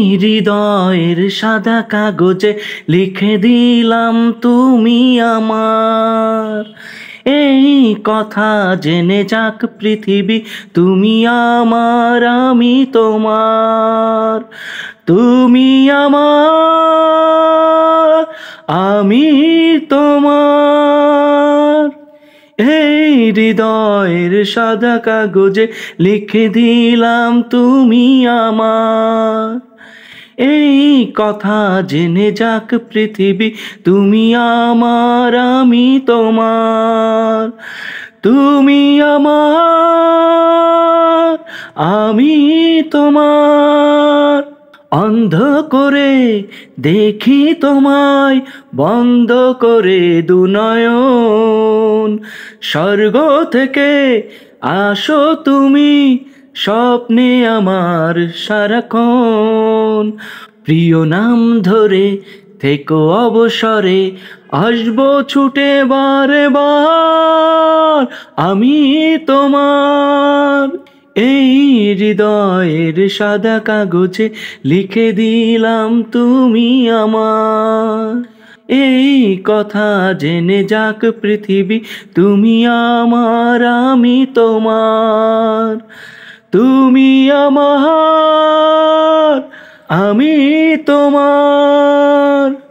হৃদয়ের সাদা কাগজে লিখে দিলাম তুমি আমার। এই কথা জেনে যাক পৃথিবী, তুমি আমার আমি তোমার। তুমি আমার আমি তোমার। এই হৃদয়ের সাদা কাগজে লিখে দিলাম তুমি আমার। এই কথা জেনে যাক পৃথিবী, তুমি আমার আমি তোমার। তুমি আমার আমি তোমার। অন্ধ করে দেখি তোমায়, বন্ধ করে দুনয়ন। স্বর্গ থেকে আসো তুমি, স্বপ্নে আমার সারাক্ষণ। প্রিয় নাম ধরে থেকো অবসরে, আসবো ছুটে বারে বার আমি তোমার। এই হৃদয়ের সাদা কাগজে লিখে দিলাম তুমি আমার। এই কথা জেনে যাক পৃথিবী, তুমি আমার আমি তোমার। তুমি আমার আমি তোমার।